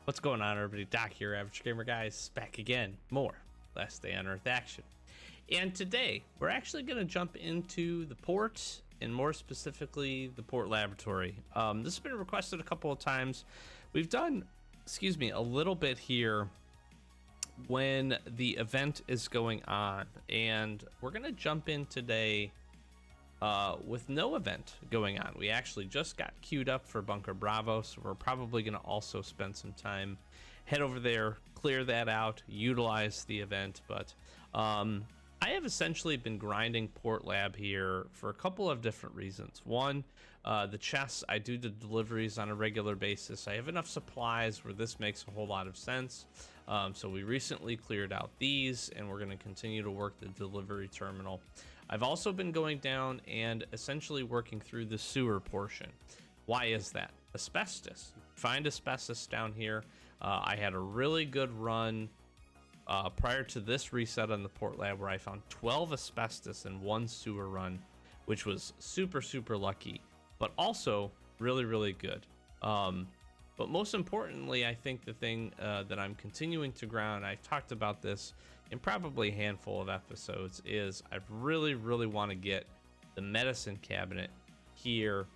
What's going on, everybody? Doc here, Average Gamer Guys, back again. More Last Day on Earth action. And today, we're actually going to jump into the port, and more specifically, the port laboratory. This has been requested a couple of times. We've done, a little bit here when the event is going on. And we're going to jump in today with no event going on. We actually just got queued up for Bunker Bravo, so we're probably going to also spend some time, head over there, clear that out, utilize the event. But I have essentially been grinding Port Lab here for a couple of different reasons. One, the chests, I do the deliveries on a regular basis. I have enough supplies where this makes a whole lot of sense. So we recently cleared out these, and we're going to continue to work the delivery terminal. I've also been going down and essentially working through the sewer portion. Why is that? Asbestos. Find asbestos down here. I had a really good run prior to this reset on the port lab where I found 12 asbestos in one sewer run, which was super, super lucky, but also really, really good. But most importantly, I think the thing that I'm continuing to ground, I've talked about this in probably a handful of episodes, is I really, really want to get the medicine cabinet here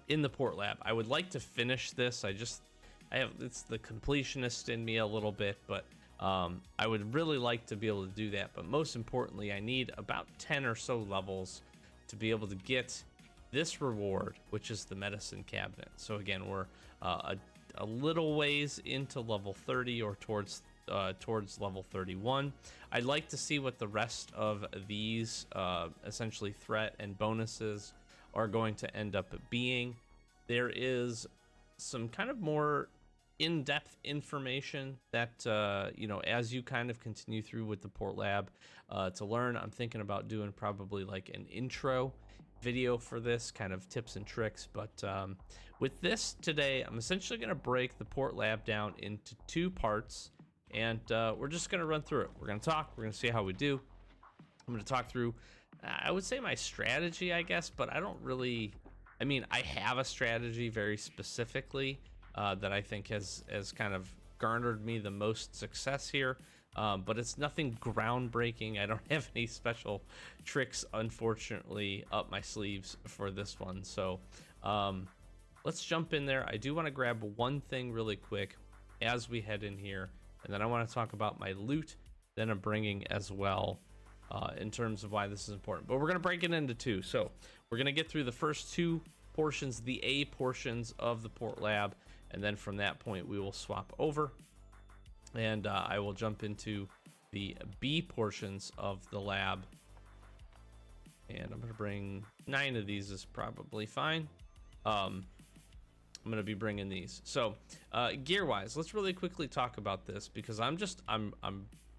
in the port lab. I would like to finish this. It's the completionist in me a little bit, but I would really like to be able to do that. But most importantly, I need about 10 or so levels to be able to get this reward, which is the medicine cabinet. So again, we're a little ways into level 30 or towards level 31. I'd like to see what the rest of these essentially threat and bonuses are going to end up being. There is some kind of more in-depth information that as you kind of continue through with the port lab to learn. I'm thinking about doing probably like an intro video for this, kind of tips and tricks. But with this today, I'm essentially going to break the port lab down into two parts, and we're just going to run through it. We're going to talk, we're going to see how we do. I'm going to talk through, I would say, my strategy, I guess, but I have a strategy very specifically that I think has kind of garnered me the most success here, but it's nothing groundbreaking. I don't have any special tricks, unfortunately, up my sleeves for this one. So let's jump in there. I do want to grab one thing really quick as we head in here, and then I want to talk about my loot that I'm bringing as well in terms of why this is important. But we're going to break it into two. So we're going to get through the first two portions, the A portions of the port lab, and then from that point we will swap over, and I will jump into the B portions of the lab. And I'm going to bring 9 of these, is probably fine. I'm going to be bringing these. So gear wise, let's really quickly talk about this, because I'm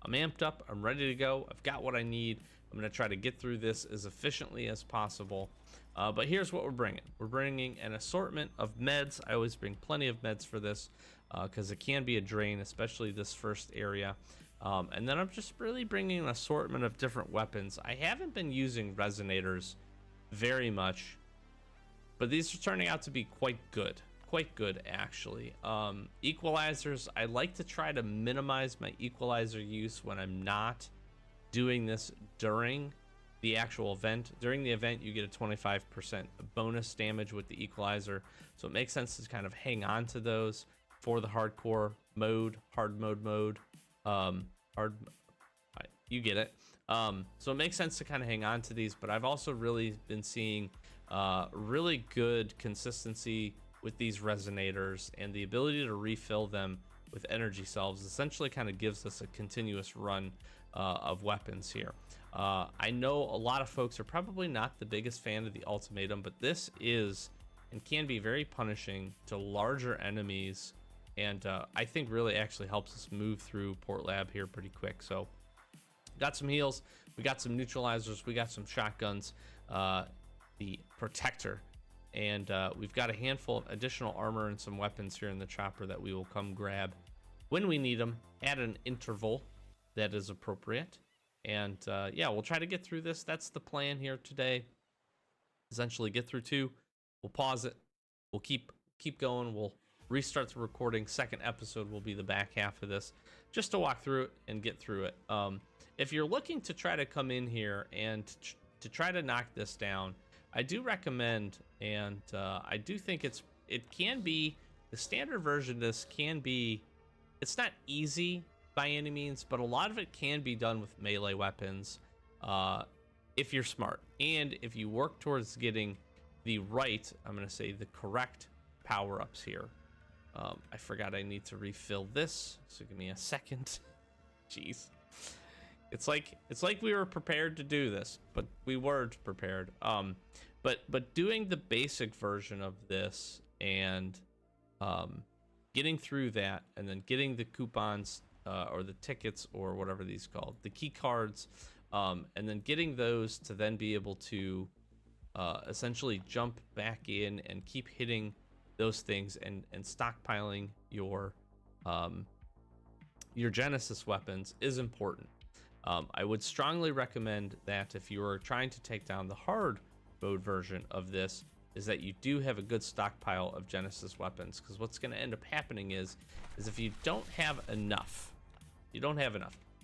amped up. I'm ready to go. I've got what I need. I'm going to try to get through this as efficiently as possible. But here's what we're bringing. We're bringing an assortment of meds. I always bring plenty of meds for this because it can be a drain, especially this first area. And then I'm just really bringing an assortment of different weapons. I haven't been using resonators very much, but these are turning out to be quite good. Quite good, actually. Equalizers, I like to try to minimize my equalizer use when I'm not doing this during the actual event. During the event, you get a 25% bonus damage with the equalizer, so it makes sense to kind of hang on to those for the hardcore mode, you get it. So it makes sense to kind of hang on to these, but I've also really been seeing really good consistency with these resonators, and the ability to refill them with energy cells essentially kind of gives us a continuous run of weapons here. I know a lot of folks are probably not the biggest fan of the ultimatum, but this is and can be very punishing to larger enemies, and I think really actually helps us move through port lab here pretty quick. So got some heals, we got some neutralizers, we got some shotguns, the protector, and we've got a handful of additional armor and some weapons here in the chopper that we will come grab when we need them at an interval that is appropriate. And yeah, we'll try to get through this. That's the plan here today. Essentially get through 2, we'll pause it, we'll keep going, we'll restart the recording. Second episode will be the back half of this, just to walk through it and get through it. If you're looking to try to come in here and to try to knock this down, I do recommend, and I do think it can be, the standard version of this can be, it's not easy by any means, but a lot of it can be done with melee weapons if you're smart, and if you work towards getting the right, I'm going to say the correct power-ups here. I forgot I need to refill this, so give me a second. Jeez. It's like we were prepared to do this, but we weren't prepared. But doing the basic version of this and getting through that, and then getting the coupons or the tickets or whatever these called, the key cards, and then getting those to then be able to essentially jump back in and keep hitting those things and stockpiling your Genesis weapons is important. I would strongly recommend that if you are trying to take down the hard mode version of this, is that you do have a good stockpile of Genesis weapons, because what's going to end up happening is if you don't have enough, you're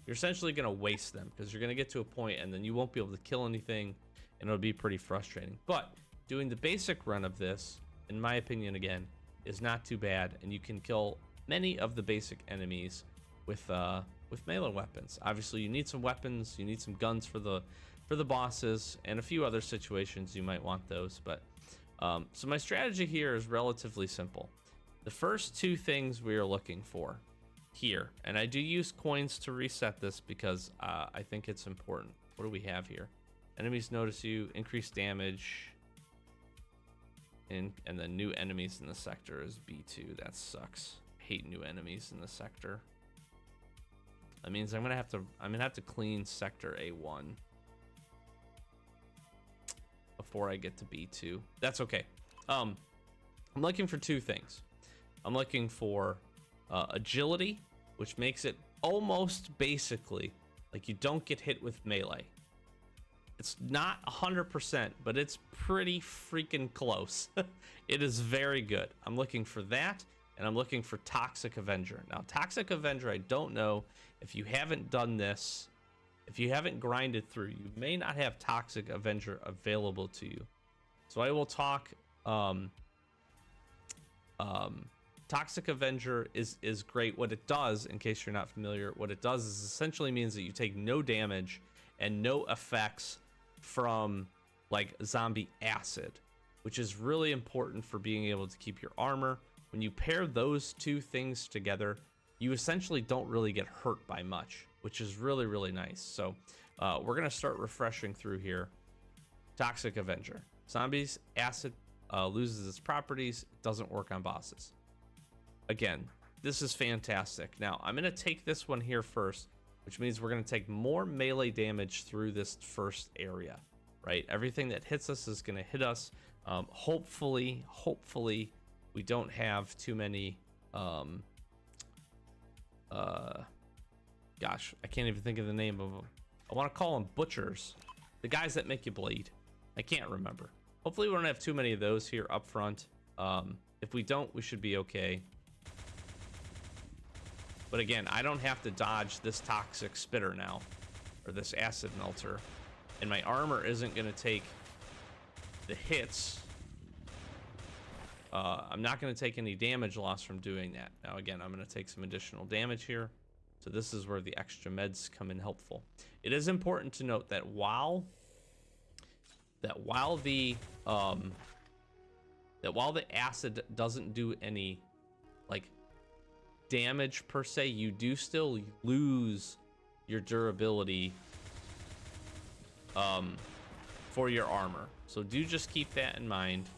essentially going to waste them, because you're going to get to a point and then you won't be able to kill anything, and it'll be pretty frustrating. But doing the basic run of this, in my opinion, again, is not too bad, and you can kill many of the basic enemies with melee weapons. Obviously, you need some weapons, you need some guns for the bosses, and a few other situations you might want those. But so my strategy here is relatively simple. The first two things we are looking for here, and I do use coins to reset this because I think it's important. What do we have here? Enemies notice you, increase damage, and then new enemies in the sector is B2. That sucks. Hate new enemies in the sector. That means I'm gonna have to clean sector A1 before I get to B2. That's okay. I'm looking for two things. I'm looking for agility, which makes it almost basically like you don't get hit with melee. It's not 100%, but it's pretty freaking close. It is very good. I'm looking for that, and I'm looking for Toxic Avenger. Now, Toxic Avenger, I don't know if you haven't done this, if you haven't grinded through, you may not have Toxic Avenger available to you. So I will talk. Toxic Avenger is great. What it does, in case you're not familiar, what it does is essentially means that you take no damage and no effects from like zombie acid, which is really important for being able to keep your armor. When you pair those two things together, you essentially don't really get hurt by much, which is really, really nice. So we're gonna start refreshing through here. Toxic Avenger. Zombies, acid loses its properties, doesn't work on bosses. Again, this is fantastic. Now, I'm gonna take this one here first, which means we're gonna take more melee damage through this first area, right? Everything that hits us is gonna hit us. Hopefully, we don't have too many, gosh, I can't even think of the name of them. I wanna call them butchers. The guys that make you bleed. I can't remember. Hopefully we don't have too many of those here up front. If we don't, we should be okay. But again, I don't have to dodge this toxic spitter now, or this acid melter, and my armor isn't going to take the hits. I'm not going to take any damage loss from doing that. Now again, I'm going to take some additional damage here, so this is where the extra meds come in helpful. It is important to note that while the acid doesn't do any like damage per se, you do still lose your durability for your armor, so do just keep that in mind.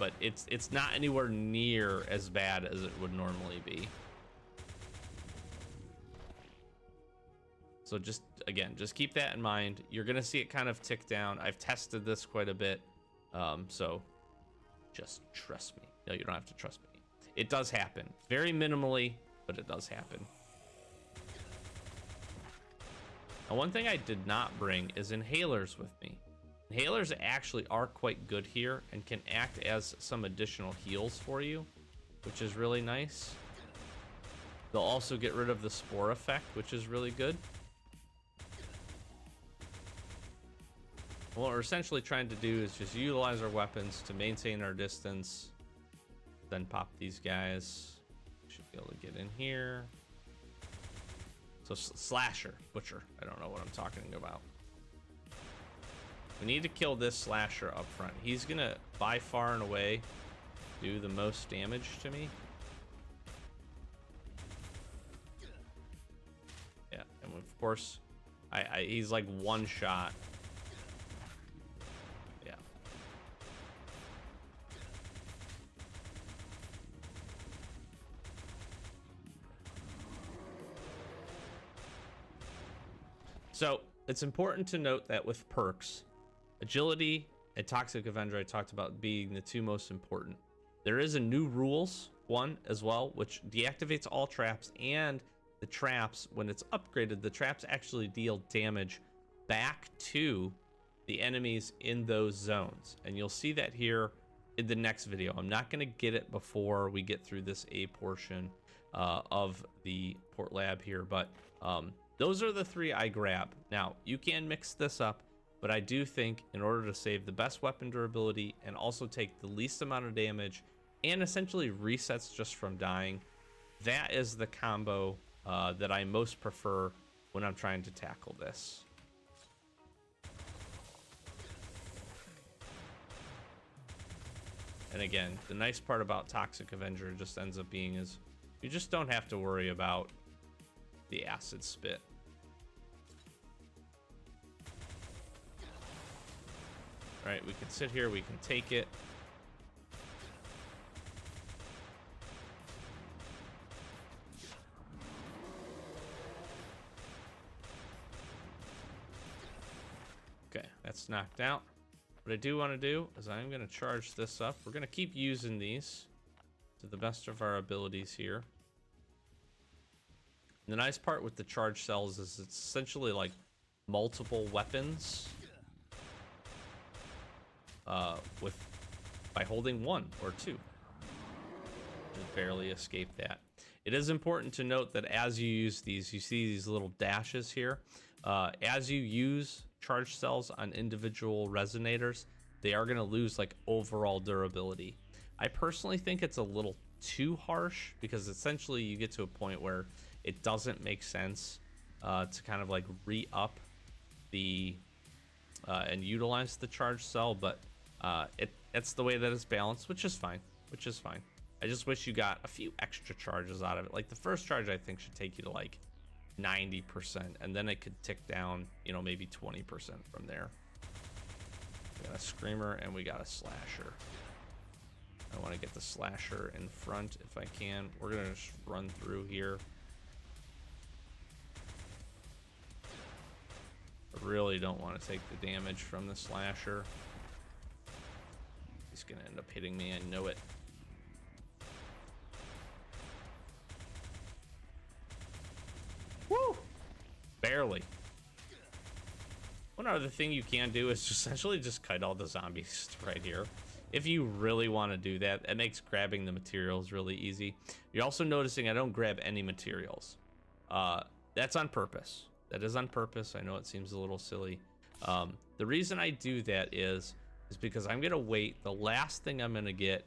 But it's not anywhere near as bad as it would normally be. So just keep that in mind. You're gonna see it kind of tick down. I've tested this quite a bit, so just trust me. No, you don't have to trust me. It does happen. Very minimally, but it does happen. Now, one thing I did not bring is inhalers with me. Inhalers actually are quite good here and can act as some additional heals for you. which is really nice. They'll also get rid of the spore effect, which is really good. What we're essentially trying to do is just utilize our weapons to maintain our distance, then pop these guys. Should be able to get in here. So slasher, butcher, I don't know what I'm talking about. We need to kill this slasher up front. He's gonna, by far and away, do the most damage to me. Yeah, and of course, he's like one shot. Yeah. So it's important to note that with perks, agility and Toxic Avenger I talked about being the two most important. There is a new rules one as well, which deactivates all traps, and the traps, when it's upgraded, the traps actually deal damage back to the enemies in those zones. And you'll see that here in the next video. I'm not going to get it before we get through this A portion of the port lab here, but those are the three I grab. Now, you can mix this up, but I do think in order to save the best weapon durability and also take the least amount of damage and essentially resets just from dying, that is the combo that I most prefer when I'm trying to tackle this. And again, the nice part about Toxic Avenger just ends up being is you just don't have to worry about the acid spit. All right, we can sit here, we can take it. Okay, that's knocked out. What I do want to do is I'm going to charge this up. We're going to keep using these to the best of our abilities here. And the nice part with the charge cells is it's essentially like multiple weapons by holding one or two. Just barely escape that. It is important to note that as you use these, you see these little dashes here. As you use charge cells on individual resonators, they are going to lose like overall durability. I personally think it's a little too harsh because essentially you get to a point where it doesn't make sense to kind of like re-up the and utilize the charge cell, but it's the way that it's balanced, which is fine. I just wish you got a few extra charges out of it. Like the first charge I think should take you to like 90%, and then it could tick down, you know, maybe 20% from there. We got a screamer and we got a slasher. I want to get the slasher in front if I can. We're gonna just run through here. I really don't want to take the damage from the slasher. He's gonna end up hitting me, I know it. Woo! Barely. One other thing you can do is essentially just kite all the zombies right here. If you really want to do that, it makes grabbing the materials really easy. You're also noticing I don't grab any materials. That's on purpose. That is on purpose. I know it seems a little silly. The reason I do that is because I'm gonna wait. The last thing I'm gonna get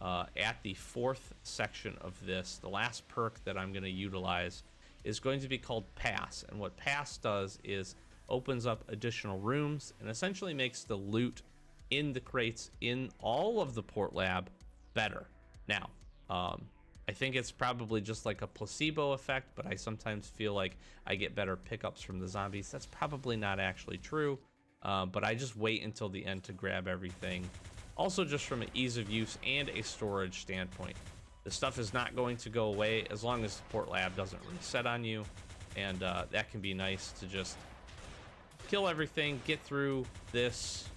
at the fourth section of this, the last perk that I'm gonna utilize is going to be called Pass. And what Pass does is opens up additional rooms and essentially makes the loot in the crates in all of the port lab better. Now, I think it's probably just like a placebo effect, but I sometimes feel like I get better pickups from the zombies. That's probably not actually true, but I just wait until the end to grab everything. Also, just from an ease of use and a storage standpoint, the stuff is not going to go away as long as the port lab doesn't reset on you, and that can be nice to just kill everything, get through this,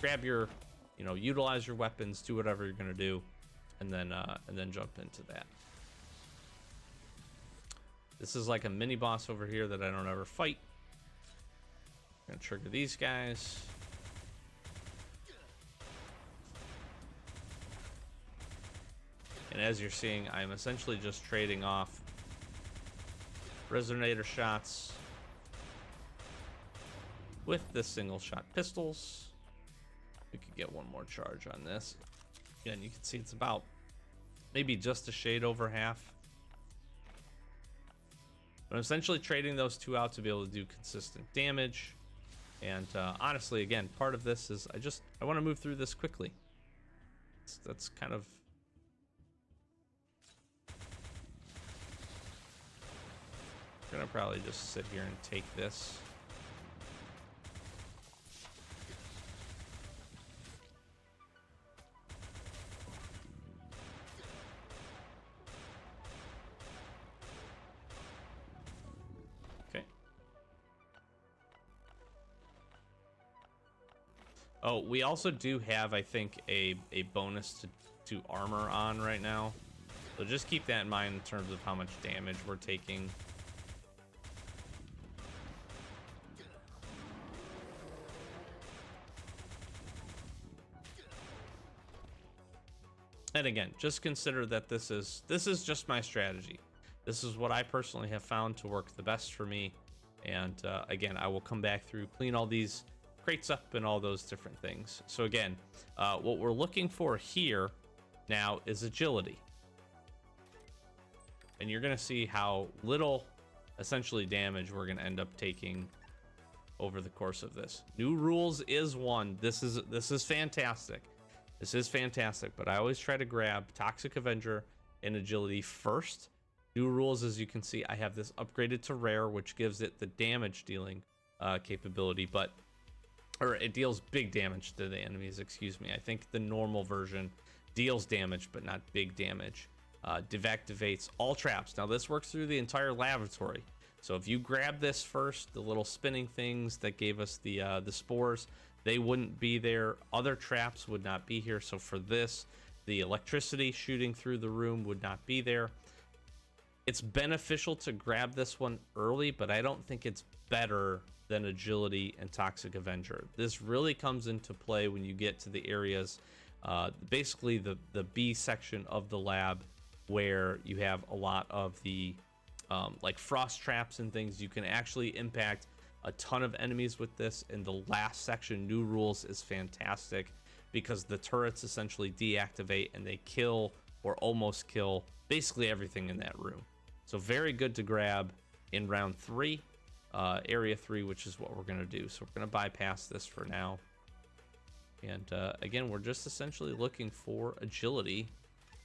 grab your, you know, utilize your weapons, do whatever you're gonna do, and then jump into that. This is like a mini boss over here that I don't ever fight. I'm gonna trigger these guys. And And as you're seeing, I'm essentially just trading off resonator shots with the single shot pistols. We could get one more charge on this. Again, you can see it's about maybe just a shade over half. But I'm essentially trading those two out to be able to do consistent damage. And honestly, again, part of this is I want to move through this quickly. That's kind of... I'm gonna probably just sit here and take this. Okay. Oh, we also do have, I think, a bonus to armor on right now. So just keep that in mind in terms of how much damage we're taking. And again, just consider that this is just my strategy. This is what I personally have found to work the best for me. And again, I will come back through, clean all these crates up and all those different things. So again, what we're looking for here now is agility. And you're going to see how little essentially damage we're going to end up taking over the course of this. New rules is one. This is fantastic. This is fantastic, but I always try to grab Toxic Avenger and Agility first. New rules, as you can see, I have this upgraded to Rare, which gives it the damage dealing capability, or it deals big damage to the enemies, excuse me. I think the normal version deals damage, but not big damage. Deactivates all traps. Now this works through the entire laboratory. So if you grab this first, the little spinning things that gave us the spores, they wouldn't be there. Other traps would not be here. So for this, the electricity shooting through the room would not be there. It's beneficial to grab this one early, but I don't think it's better than Agility and Toxic Avenger. This really comes into play when you get to the areas, basically the B section of the lab, where you have a lot of the like frost traps and things. You can actually impact a ton of enemies with this. In the last section, New Rules is fantastic because the turrets essentially deactivate and they kill or almost kill basically everything in that room. So very good to grab in round 3, area 3, which is what we're going to do. So we're going to bypass this for now. And again, we're just essentially looking for agility.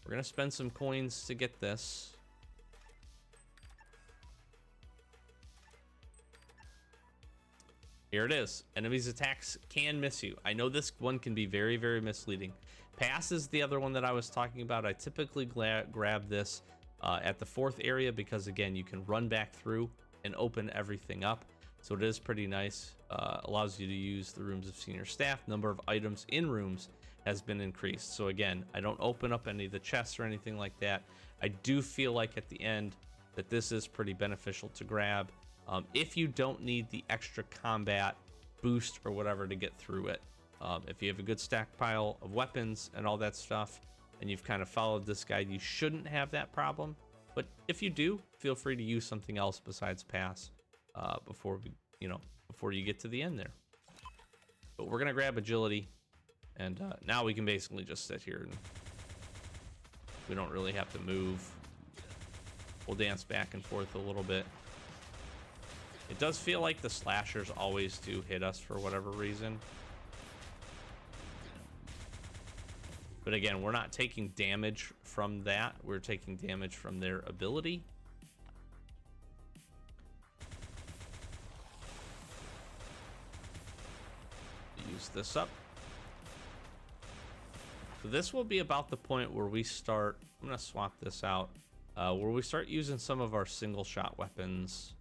We're going to spend some coins to get this. Here it is. Enemies' attacks can miss you. I know this one can be very, very misleading. Pass is the other one that I was talking about. I typically grab this at the 4th area because, again, you can run back through and open everything up. So it is pretty nice. Allows you to use the rooms of senior staff. Number of items in rooms has been increased. So again, I don't open up any of the chests or anything like that. I do feel like at the end that this is pretty beneficial to grab. If you don't need the extra combat boost or whatever to get through it. If you have a good stockpile of weapons and all that stuff, and you've kind of followed this guide, you shouldn't have that problem. But if you do, feel free to use something else besides pass before you get to the end there. But we're gonna grab agility, and now we can basically just sit here and we don't really have to move. We'll dance back and forth a little bit. It does feel like the slashers always do hit us for whatever reason. But again, we're not taking damage from that. We're taking damage from their ability. Use this up. So this will be about the point where we start, I'm gonna swap this out, where we start using some of our single shot weapons.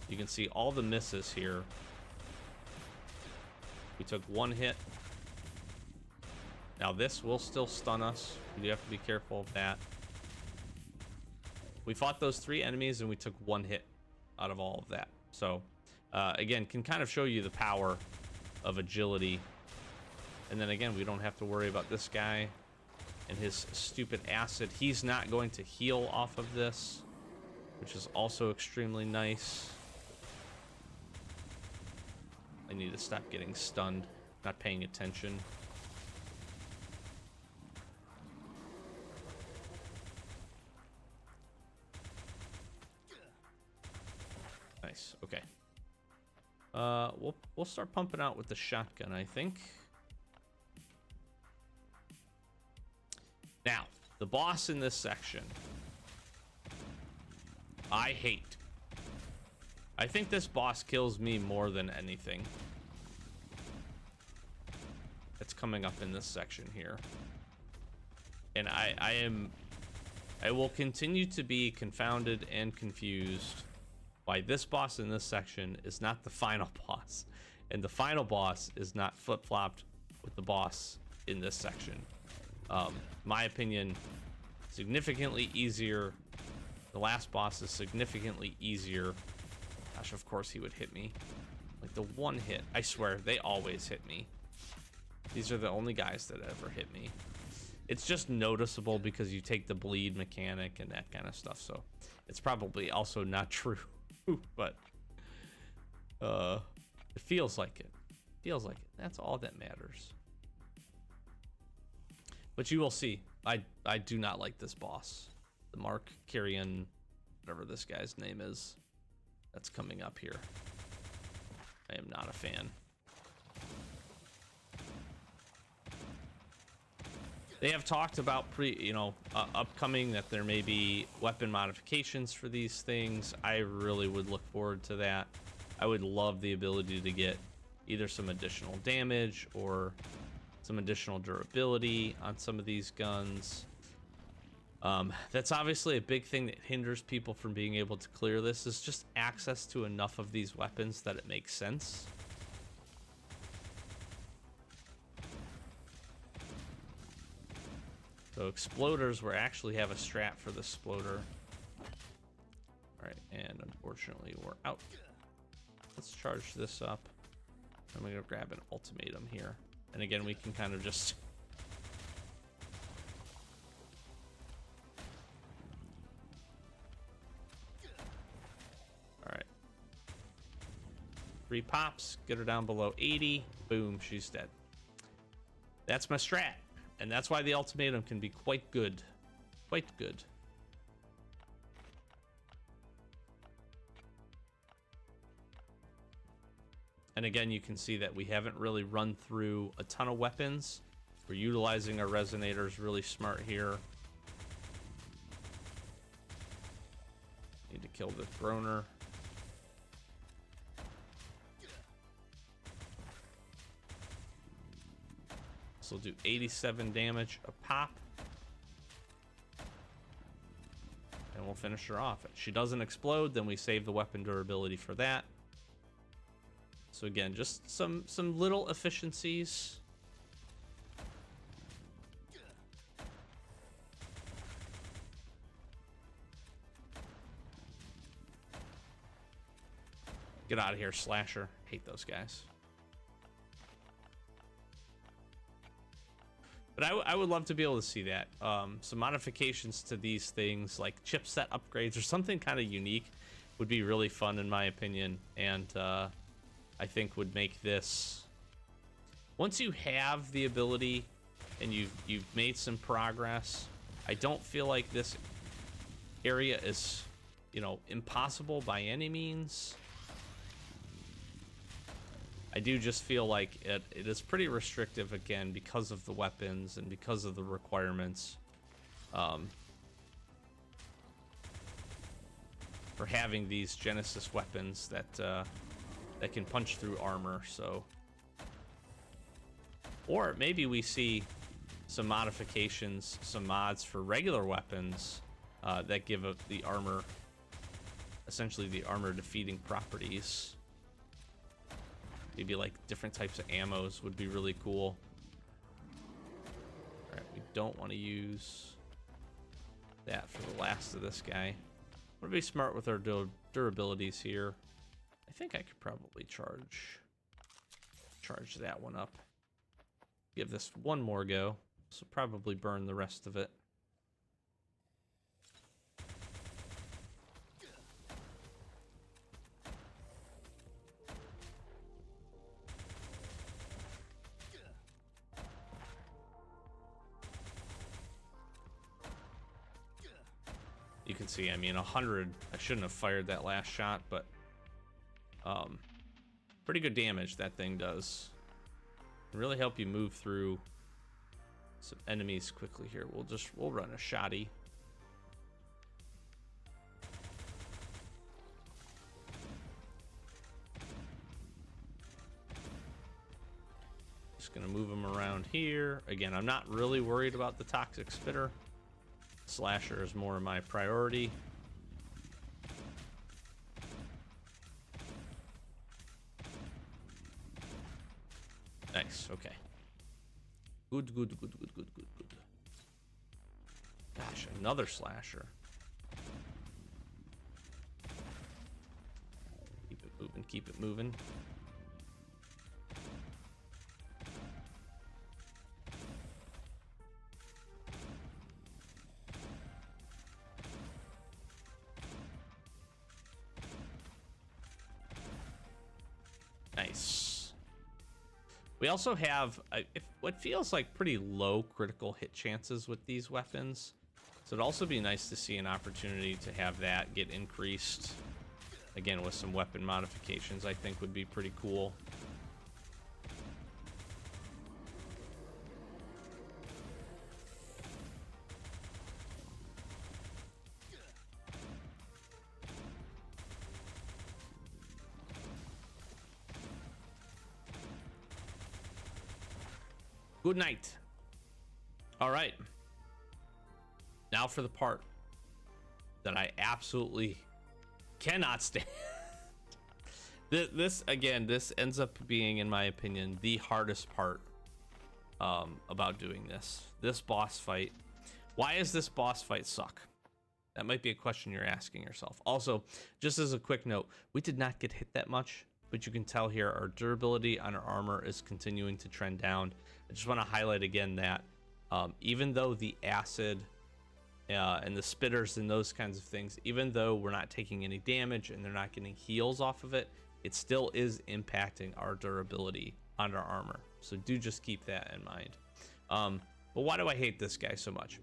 You can see all the misses here. We took one hit. Now this will still stun us. You have to be careful of that. We fought those 3 enemies and we took 1 hit out of all of that. So again, can kind of show you the power of agility And then again, we don't have to worry about this guy and his stupid acid. He's not going to heal off of this, which is also extremely nice. I need to stop getting stunned, not paying attention. Nice. Okay. We'll start pumping out with the shotgun, I think. Now, the boss in this section, I hate. I think this boss kills me more than anything that's coming up in this section here. And I will continue to be confounded and confused why this boss in this section is not the final boss, and the final boss is not flip-flopped with the boss in this section. My opinion, significantly easier. The last boss is significantly easier. Gosh, of course he would hit me. Like the one hit, I swear, they always hit me. These are the only guys that ever hit me. It's just noticeable because you take the bleed mechanic and that kind of stuff, so it's probably also not true. But it feels like it. Feels like it. That's all that matters. But you will see, I do not like this boss. The Mark Carrion, whatever this guy's name is, that's coming up here. I am not a fan. They have talked about upcoming that there may be weapon modifications for these things. I really would look forward to that. I would love the ability to get either some additional damage or some additional durability on some of these guns. That's obviously a big thing that hinders people from being able to clear this, is just access to enough of these weapons that it makes sense. So exploders, we actually have a strat for the exploder. Alright, and unfortunately we're out. Let's charge this up. I'm gonna grab an ultimatum here. And again, we can kind of just... Alright. 3 pops, get her down below 80. Boom, she's dead. That's my strat. And that's why the ultimatum can be quite good. Quite good. And again, you can see that we haven't really run through a ton of weapons. We're utilizing our resonators really smart here. Need to kill the droner. This will do 87 damage a pop. And we'll finish her off. If she doesn't explode, then we save the weapon durability for that. So again, just some little efficiencies. Get out of here, Slasher. Hate those guys. But I would love to be able to see that. Some modifications to these things, like chipset upgrades or something kind of unique, would be really fun in my opinion. And I think would make this, once you have the ability and you've made some progress, I don't feel like this area is, impossible by any means. I do just feel like it is pretty restrictive, again, because of the weapons and because of the requirements for having these Genesis weapons that can punch through armor. So, or maybe we see some modifications, some mods for regular weapons that give the armor, essentially the armor defeating properties. Maybe like different types of ammos would be really cool. All right, we don't want to use that for the last of this guy. Want to be smart with our durabilities here. I think I could probably charge that one up. give this one more go. So probably burn the rest of it. You can see, I mean, 100. I shouldn't have fired that last shot, but pretty good damage that thing does. Can really help you move through some enemies quickly here. We'll run a shoddy. Just gonna move them around here. Again, I'm not really worried about the toxic spitter. Slasher is more my priority. Nice, okay. Good. Gosh, another slasher. Keep it moving. Nice. We also have what feels like pretty low critical hit chances with these weapons. So it'd also be nice to see an opportunity to have that get increased. Again, with some weapon modifications, I think would be pretty cool. Good night. All right. Now for the part that I absolutely cannot stand. This ends up being, in my opinion, the hardest part about doing this boss fight. Why does this boss fight suck? That might be a question you're asking yourself. Also, just as a quick note, we did not get hit that much, but you can tell here our durability on our armor is continuing to trend down. I just want to highlight again that even though the acid and the spitters and those kinds of things, even though we're not taking any damage and they're not getting heals off of it, it still is impacting our durability on our armor. So do just keep that in mind. But why do I hate this guy so much?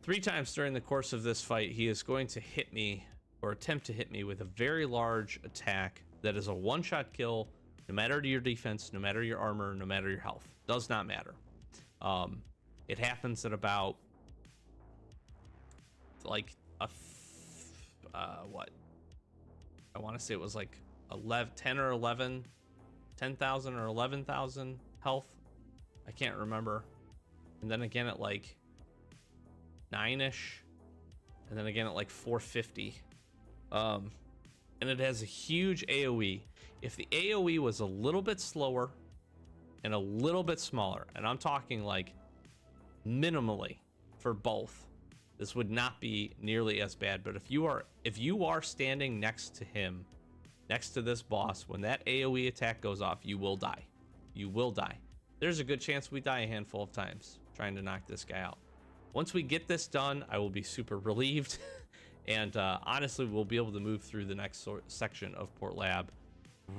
3 times during the course of this fight, he is going to hit me or attempt to hit me with a very large attack that is a one-shot kill, no matter your defense, no matter your armor, no matter your health. Does not matter. It happens at about like what? I want to say it was like 10,000 or 11,000 health. I can't remember. And then again at like 9-ish, and then again at like 450. And it has a huge AoE. If the AoE was a little bit slower and a little bit smaller, and I'm talking like minimally for both, this would not be nearly as bad. But if you are standing next to him, next to this boss, when that AoE attack goes off, you will die. You will die. There's a good chance we die a handful of times trying to knock this guy out. Once we get this done, I will be super relieved. And honestly, we'll be able to move through the next section of Port Lab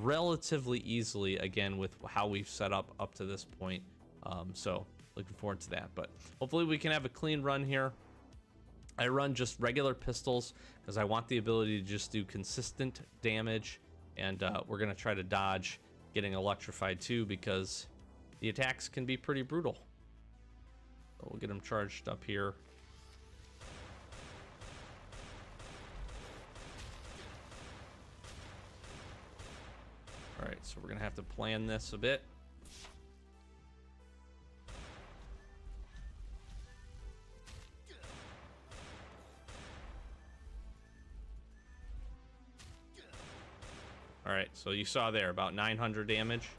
relatively easily, again, with how we've set up to this point. So looking forward to that. But hopefully we can have a clean run here. I run just regular pistols because I want the ability to just do consistent damage. And we're going to try to dodge getting electrified too, because the attacks can be pretty brutal. So we'll get them charged up here. All right, so we're gonna have to plan this a bit. All right, so you saw there about 900 damage.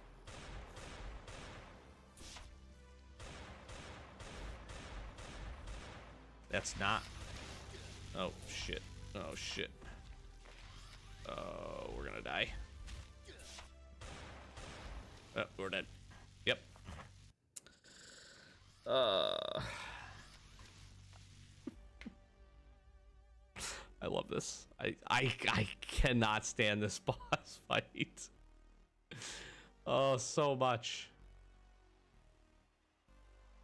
That's not. Oh shit. Oh shit. Oh, we're gonna die. Oh, we're dead. Yep. Uh, I love this. I cannot stand this boss fight. Oh, so much.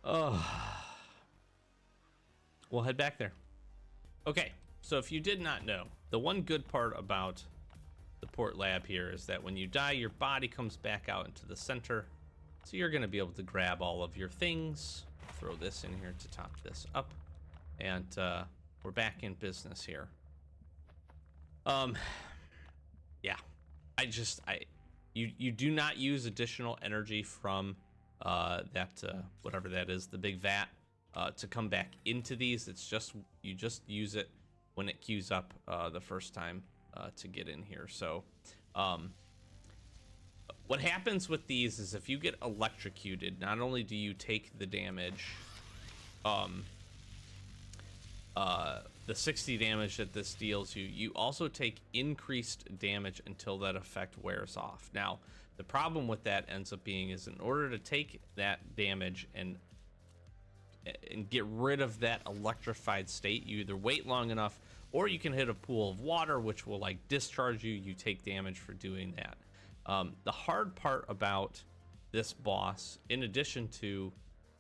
Oh. We'll head back there. Okay, so if you did not know, the one good part about the port lab here is that when you die, your body comes back out into the center. So you're going to be able to grab all of your things, throw this in here to top this up, and we're back in business here. Yeah, you do not use additional energy from that whatever that is, the big vat, to come back into these. It's just you just use it when it queues up the first time to get in here. So what happens with these is if you get electrocuted, not only do you take the damage, the 60 damage that this deals you, you also take increased damage until that effect wears off. Now, the problem with that ends up being is in order to take that damage and get rid of that electrified state, you either wait long enough or you can hit a pool of water, which will like discharge you. You take damage for doing that. The hard part about this boss, in addition to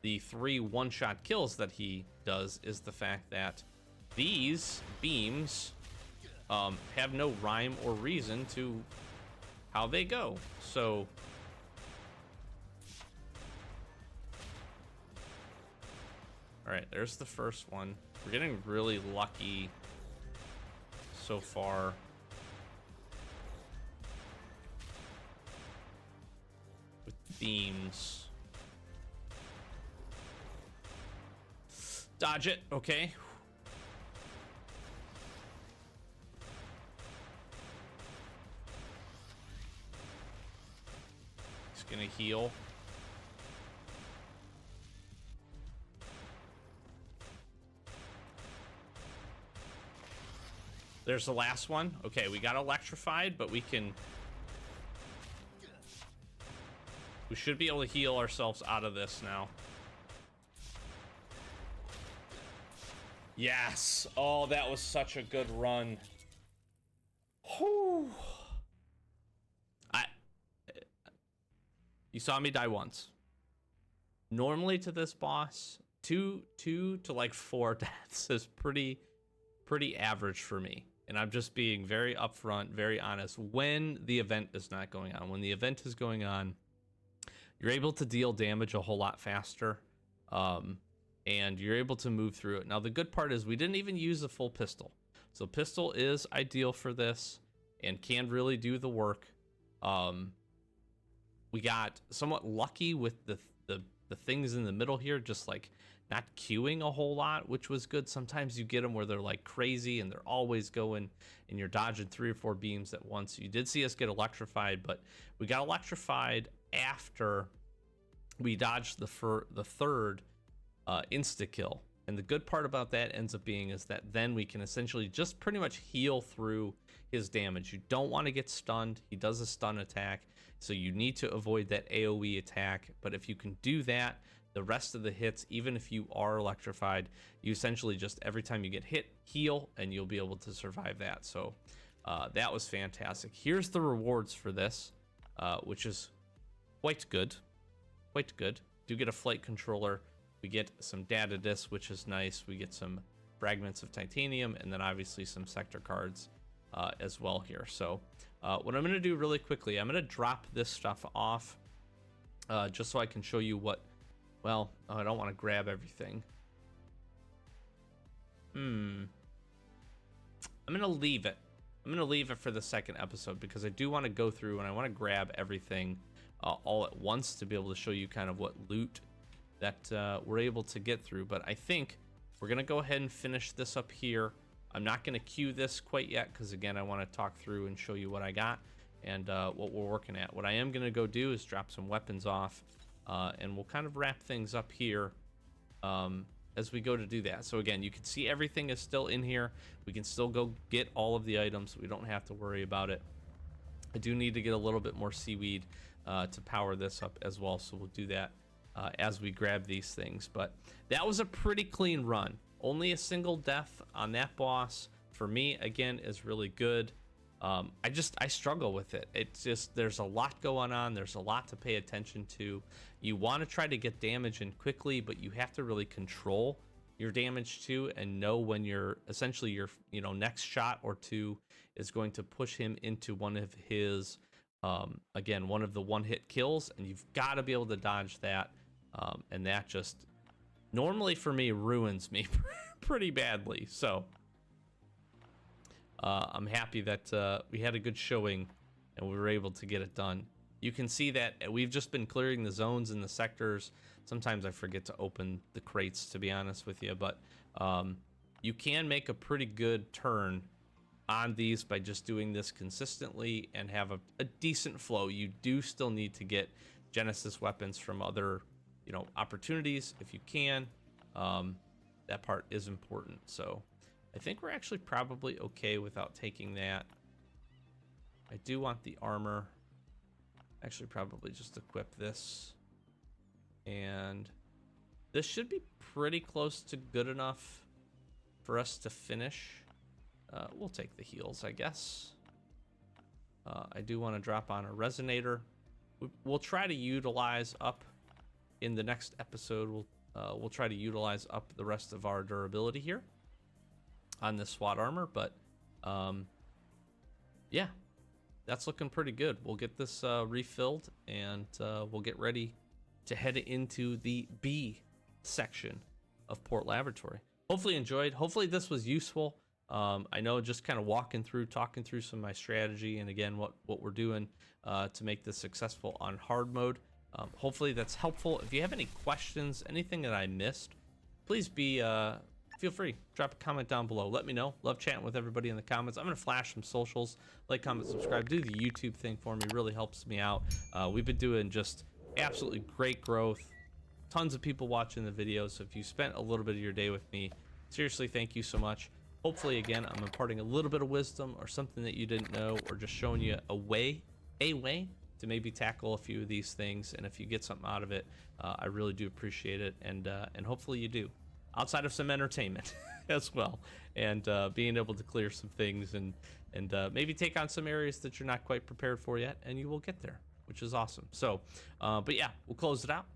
the 3 one-shot kills that he does, is the fact that these beams have no rhyme or reason to how they go. So all right, there's the first one. We're getting really lucky so far. With beams. Dodge it, okay. He's gonna heal. There's the last one. Okay, we got electrified, but we should be able to heal ourselves out of this now. Yes. Oh, that was such a good run. Whew. You saw me die once. Normally to this boss, two to like 4 deaths is pretty average for me. And I'm just being very upfront, very honest. When the event is not going on, when the event is going on, you're able to deal damage a whole lot faster, and you're able to move through it. Now, the good part is we didn't even use a full pistol. So pistol is ideal for this and can really do the work. We got somewhat lucky with the things in the middle here, just like not queuing a whole lot, which was good. Sometimes you get them where they're like crazy and they're always going and you're dodging 3 or 4 beams at once. You did see us get electrified, but we got electrified after we dodged the third insta kill. And the good part about that ends up being is that then we can essentially just pretty much heal through his damage. You don't want to get stunned. He does a stun attack, so you need to avoid that AoE attack. But if you can do that, the rest of the hits, even if you are electrified, you essentially just every time you get hit, heal, and you'll be able to survive that. So that was fantastic. Here's the rewards for this, which is quite good. Quite good. Do get a flight controller. We get some data discs, which is nice. We get some fragments of titanium, and then obviously some sector cards as well here. So what I'm going to do really quickly, I'm going to drop this stuff off just so I can show you what. Well, I don't want to grab everything. I'm going to leave it. I'm going to leave it for the second episode because I do want to go through and I want to grab everything all at once to be able to show you kind of what loot that we're able to get through. But I think we're going to go ahead and finish this up here. I'm not going to queue this quite yet because, again, I want to talk through and show you what I got and what we're working at. What I am going to go do is drop some weapons off. And we'll kind of wrap things up here as we go to do that. So again, you can see everything is still in here. We can still go get all of the items. We don't have to worry about it. I do need to get a little bit more seaweed to power this up as well, so we'll do that as we grab these things. But that was a pretty clean run. Only a single death on that boss for me, again, is really good. I struggle with it. It's just, there's a lot going on. There's a lot to pay attention to. You want to try to get damage in quickly, but you have to really control your damage too, and know when you're essentially your next shot or two is going to push him into one of his again, one of the one-hit kills, and you've got to be able to dodge that. And that just normally for me ruins me pretty badly. So I'm happy that we had a good showing and we were able to get it done. You can see that we've just been clearing the zones and the sectors. Sometimes I forget to open the crates, to be honest with you, but you can make a pretty good turn on these by just doing this consistently and have a decent flow. You do still need to get Genesis weapons from other opportunities if you can. That part is important. So I think we're actually probably okay without taking that. I do want the armor. Actually, probably just equip this. And this should be pretty close to good enough for us to finish. We'll take the heals, I guess. I do want to drop on a resonator. We'll try to utilize up in the next episode. We'll try to utilize up the rest of our durability here on this SWAT armor, but yeah, that's looking pretty good. We'll get this refilled, and we'll get ready to head into the B section of Port Laboratory. Hopefully enjoyed. Hopefully this was useful. I know just kind of talking through some of my strategy, and again what we're doing to make this successful on hard mode. Hopefully that's helpful. If you have any questions, anything that I missed, please feel free, drop a comment down below. Let me know. Love chatting with everybody in the comments. I'm gonna flash some socials. Like, comment, subscribe, do the YouTube thing for me. Really helps me out. We've been doing just absolutely great growth. Tons of people watching the videos. So if you spent a little bit of your day with me, seriously, thank you so much. Hopefully, again, I'm imparting a little bit of wisdom or something that you didn't know, or just showing you a way to maybe tackle a few of these things. And if you get something out of it, I really do appreciate it. And hopefully you do, outside of some entertainment as well, and being able to clear some things and maybe take on some areas that you're not quite prepared for yet, and you will get there, which is awesome. So, but yeah, we'll close it out.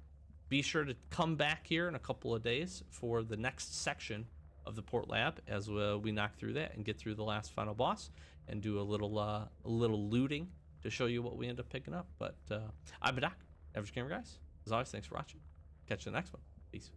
Be sure to come back here in a couple of days for the next section of the Port Lab, as we knock through that and get through the last final boss and do a little looting to show you what we end up picking up. But I'm Doc, Average Gamer Guys. As always, thanks for watching. Catch you in the next one. Peace.